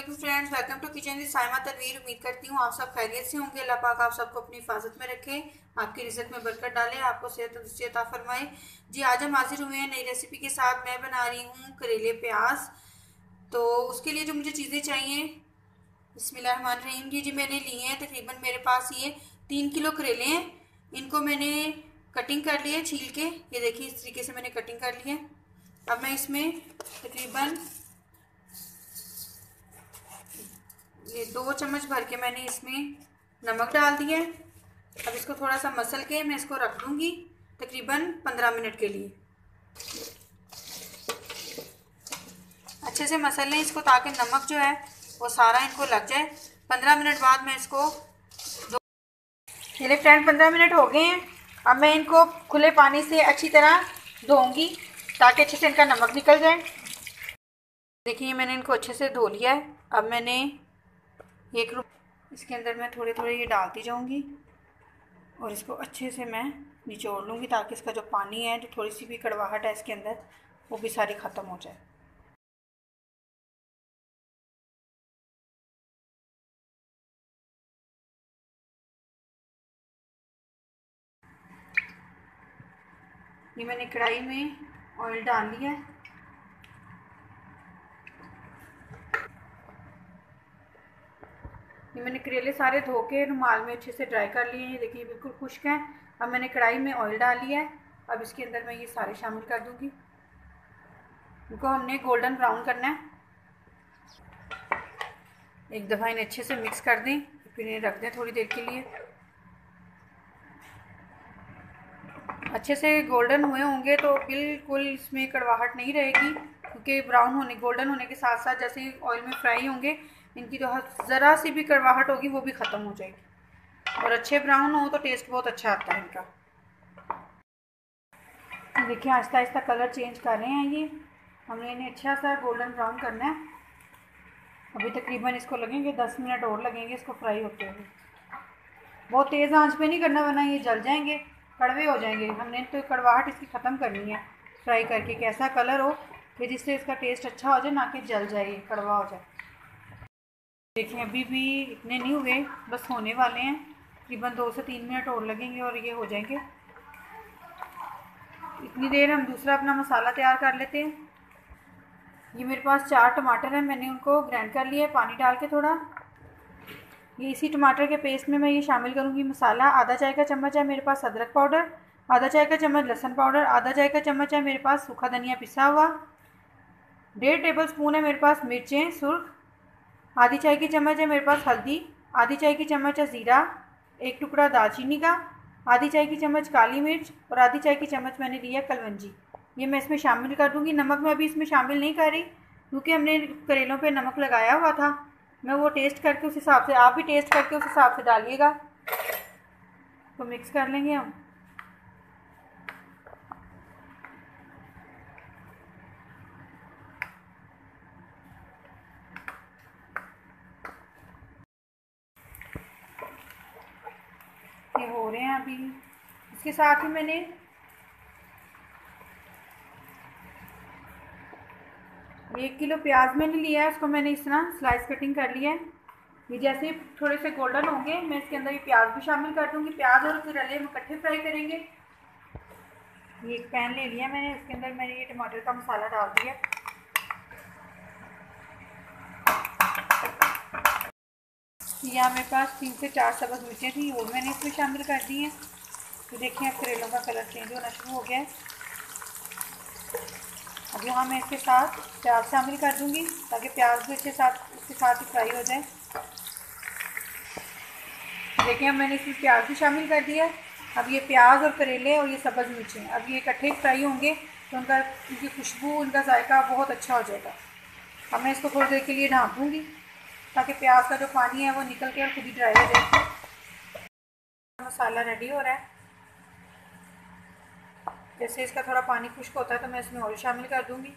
Friends, welcome to kitchen with Saima Tanveer. उम्मीद करती हूँ आप सब खैरियत से होंगे। अल्लाह पाक आप सबको अपनी हिफाजत में रखे, आपकी रिज़्क में बरकत डाले, आपको सेहत तंदुरुस्ती अता फरमाए। जी, आज हम हाजिर हुए हैं नई रेसिपी के साथ। मैं बना रही हूँ करेले प्याज। तो उसके लिए जो मुझे चीज़ें चाहिए, बिस्मिल्लाहिर्रहमानिर्रहीम। जी मैंने लिए हैं तकरीबन, मेरे पास ये 3 किलो करेले हैं। इनको मैंने कटिंग कर लिया छील के। ये देखिए इस तरीके से मैंने कटिंग कर ली है। अब मैं इसमें तकरीबन ये 2 चम्मच भर के मैंने इसमें नमक डाल दिया है। अब इसको थोड़ा सा मसल के मैं इसको रख दूंगी तकरीबन 15 मिनट के लिए। अच्छे से मसल लें इसको ताकि नमक जो है वो सारा इनको लग जाए। 15 मिनट बाद मैं इसको ये फ्रेंड 15 मिनट हो गए हैं। अब मैं इनको खुले पानी से अच्छी तरह धोऊंगी ताकि अच्छे से इनका नमक निकल जाए। देखिए मैंने इनको अच्छे से धो लिया है। अब मैंने इसके अंदर मैं थोड़े थोड़े ये डालती जाऊंगी और इसको अच्छे से मैं निचोड़ लूँगी ताकि इसका जो पानी है, जो थोड़ी सी भी कड़वाहट है इसके अंदर, वो भी सारी ख़त्म हो जाए। ये मैंने कढ़ाई में ऑयल डाल लिया है। ये मैंने करेले सारे धो के रुमाल में अच्छे से ड्राई कर लिए हैं। ये देखिए बिल्कुल खुश्क हैं। अब मैंने कढ़ाई में ऑयल डाल लिया है। अब इसके अंदर मैं ये सारे शामिल कर दूँगी। इनको हमने गोल्डन ब्राउन करना है। एक दफ़ा इन्हें अच्छे से मिक्स कर दें, फिर इन्हें रख दें थोड़ी देर के लिए। अच्छे से गोल्डन हुए होंगे तो बिल्कुल इसमें कड़वाहट नहीं रहेगी, क्योंकि गोल्डन होने के साथ साथ जैसे ही ऑयल में फ्राई होंगे इनकी जो ज़रा सी भी कड़वाहट होगी वो भी ख़त्म हो जाएगी। और अच्छे ब्राउन हो तो टेस्ट बहुत अच्छा आता है इनका। देखिए आहिस्ता आहिस्ता कलर चेंज कर रहे हैं। ये हमने इन्हें अच्छा सा गोल्डन ब्राउन करना है। अभी तकरीबन इसको लगेंगे 10 मिनट और लगेंगे इसको फ्राई होते हुए। बहुत तेज़ आंच पे नहीं करना वरना ये जल जाएंगे, कड़वे हो जाएंगे। हमने तो कड़वाहट इसकी ख़त्म करनी है फ्राई करके, कैसा कलर हो कि जिससे इसका टेस्ट अच्छा हो जाए, ना कि जल जाए, कड़वा हो जाए। देखिए अभी भी इतने नहीं हुए, बस होने वाले हैं। तकरीबन 2 से 3 मिनट और लगेंगे और ये हो जाएंगे। इतनी देर हम दूसरा अपना मसाला तैयार कर लेते हैं। ये मेरे पास 4 टमाटर हैं, मैंने उनको ग्राइंड कर लिया है पानी डाल के थोड़ा। ये इसी टमाटर के पेस्ट में मैं ये शामिल करूँगी मसाला। आधा चाय का चम्मच है मेरे पास अदरक पाउडर, आधा चाय का चम्मच लहसुन पाउडर, आधा चाय का चम्मच है मेरे पास सूखा धनिया पिसा हुआ, 1.5 टेबल स्पून है मेरे पास मिर्चें सुर्ख, आधी चाय की चम्मच है मेरे पास हल्दी, आधी चाय की चम्मच है ज़ीरा, एक टुकड़ा दालचीनी का, आधी चाय की चम्मच काली मिर्च और आधी चाय की चम्मच मैंने लिया कलवंजी। ये मैं इसमें शामिल कर दूँगी। नमक मैं अभी इसमें शामिल नहीं कर रही क्योंकि हमने करेलों पे नमक लगाया हुआ था। मैं वो टेस्ट करके उस हिसाब से, आप भी टेस्ट करके उस हिसाब से डालिएगा। तो मिक्स कर लेंगे हम। ये हो रहे हैं अभी। इसके साथ ही मैंने 1 किलो प्याज मैंने लिया है, उसको मैंने इस तरह स्लाइस कटिंग कर लिया है। ये जैसे थोड़े से गोल्डन होंगे मैं इसके अंदर ये प्याज भी शामिल कर दूंगी। प्याज और करेले हम इकट्ठे फ्राई करेंगे। ये एक पैन ले लिया मैंने, इसके अंदर मैंने ये टमाटर का मसाला डाल दिया। यहाँ मेरे पास 3 से 4 सब्ज़ मिर्चें थी, वो मैंने इसमें शामिल कर दी हैं। तो देखिए अब करेलों का कलर चेंज होना शुरू हो गया है। अब यहाँ मैं इसके साथ प्याज शामिल कर दूँगी ताकि प्याज भी इसके साथ ही फ्राई हो जाए। देखिए अब मैंने इसमें प्याज भी शामिल कर दिया। अब ये प्याज और करेले और ये सब्ज़ मिर्चें अब ये इकट्ठे फ्राई होंगे तो इनकी खुशबू, इनका जायका बहुत अच्छा हो जाएगा। अब मैं इसको थोड़ी देर के लिए ढाँप दूँगी ताकि प्याज का जो पानी है वो निकल के और खुद ही ड्राई हो जाए। मसाला रेडी हो रहा है। जैसे इसका थोड़ा पानी खुश्क होता है तो मैं इसमें ऑयल शामिल कर दूँगी।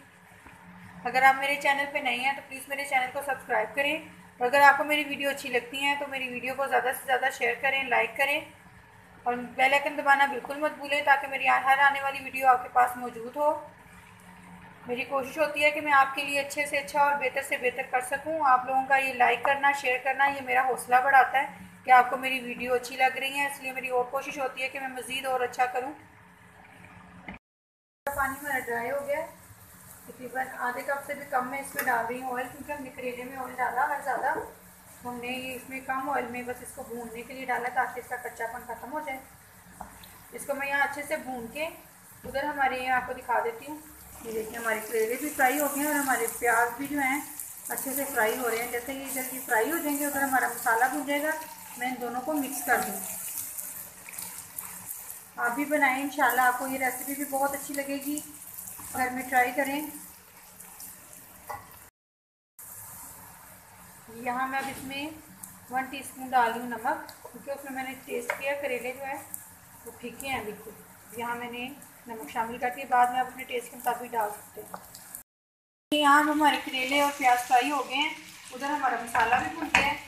अगर आप मेरे चैनल पे नए हैं तो प्लीज़ मेरे चैनल को सब्सक्राइब करें, और अगर आपको मेरी वीडियो अच्छी लगती है तो मेरी वीडियो को ज़्यादा से ज़्यादा शेयर करें, लाइक करें और बेल आइकन दबाना बिल्कुल मत भूलें ताकि मेरी हर आने वाली वीडियो आपके पास मौजूद हो। मेरी कोशिश होती है कि मैं आपके लिए अच्छे से अच्छा और बेहतर से बेहतर कर सकूं। आप लोगों का ये लाइक करना, शेयर करना, ये मेरा हौसला बढ़ाता है कि आपको मेरी वीडियो अच्छी लग रही है, इसलिए मेरी और कोशिश होती है कि मैं मज़ीद और अच्छा करूं। पानी हमारा ड्राई हो गया, तकरीबन आधे कप से भी कम मैं इसमें डाल रही हूँ ऑयल, क्योंकि हमने करेले में ऑयल डाला है ज़्यादा। हमने ये इसमें कम ऑयल में बस इसको भूनने के लिए डाला ताकि इसका कच्चापन ख़त्म हो जाए। इसको मैं यहाँ अच्छे से भून के उधर हमारे यहाँ आपको दिखा देती हूँ। ये देखिए हमारे करेले भी फ्राई हो गए हैं और हमारे प्याज भी जो हैं अच्छे से फ्राई हो रहे हैं। जैसे ये इधर भी फ्राई हो जाएंगे उधर हमारा मसाला भून जाएगा। मैं इन दोनों को मिक्स कर दूँ। आप भी बनाएं, इंशाल्लाह आपको ये रेसिपी भी बहुत अच्छी लगेगी। घर में ट्राई करें। यहाँ मैं अब इसमें 1 टीस्पून डाल रही हूँ नमक, क्योंकि उसमें मैंने टेस्ट किया करेले जो है वो फीके हैं बिल्कुल। यहाँ मैंने नमक शामिल कर दिया, बाद में आप अपने टेस्ट के मुताबिक डाल सकते हैं। यहाँ अब हमारे करेले और प्याज फ्राई हो गए हैं, उधर हमारा मसाला भी भुन गया है।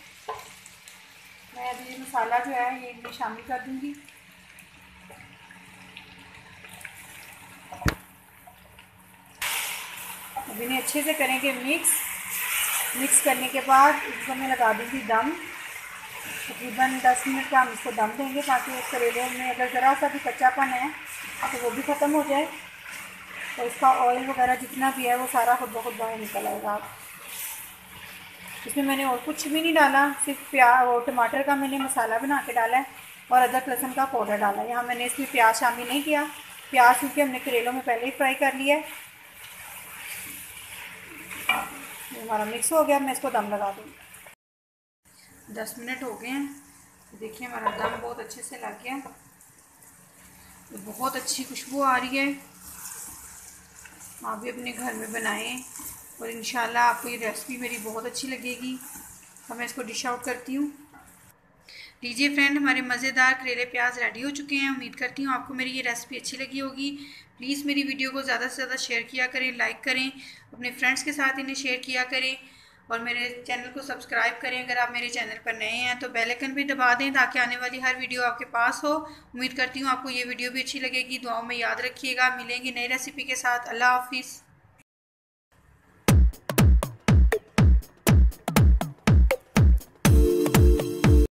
मैं अभी ये मसाला जो है ये इनमें शामिल कर दूँगी। अब इन्हें अच्छे से करेंगे मिक्स करने के बाद इसको मैं लगा दूँगी दम। तकरीबन 10 मिनट का हम इसको दम देंगे ताकि उस करेले में अगर ज़रा सा भी कच्चापन है तो वो भी ख़त्म हो जाए और इसका ऑयल वगैरह जितना भी है वो सारा खुद ब खुद बाहर निकल आएगा। इसमें मैंने और कुछ भी नहीं डाला, सिर्फ प्याज और टमाटर का मैंने मसाला बना के डाला है और अदरक लहसुन का पाउडर डाला है। यहाँ मैंने इसमें प्याज शामिल नहीं किया, प्याज क्योंकि हमने करेलों में पहले ही फ्राई कर लिया है। हमारा मिक्स हो गया, मैं इसको दम लगा दूँगी। 10 मिनट हो गए हैं, देखिए हमारा दम बहुत अच्छे से लग गया, तो बहुत अच्छी खुशबू आ रही है। आप भी अपने घर में बनाएं और इंशाल्लाह आपको ये रेसिपी मेरी बहुत अच्छी लगेगी। तो मैं इसको डिश आउट करती हूँ। लीजिए फ्रेंड, हमारे मज़ेदार करेले प्याज रेडी हो चुके हैं। उम्मीद करती हूँ आपको मेरी ये रेसिपी अच्छी लगी होगी। प्लीज़ मेरी वीडियो को ज़्यादा से ज़्यादा शेयर किया करें, लाइक करें, अपने फ्रेंड्स के साथ इन्हें शेयर किया करें और मेरे चैनल को सब्सक्राइब करें। अगर आप मेरे चैनल पर नए हैं तो बेल आइकन भी दबा दें ताकि आने वाली हर वीडियो आपके पास हो। उम्मीद करती हूँ आपको ये वीडियो भी अच्छी लगेगी। दुआओं में याद रखिएगा। मिलेंगे नई रेसिपी के साथ। अल्लाह हाफिज़।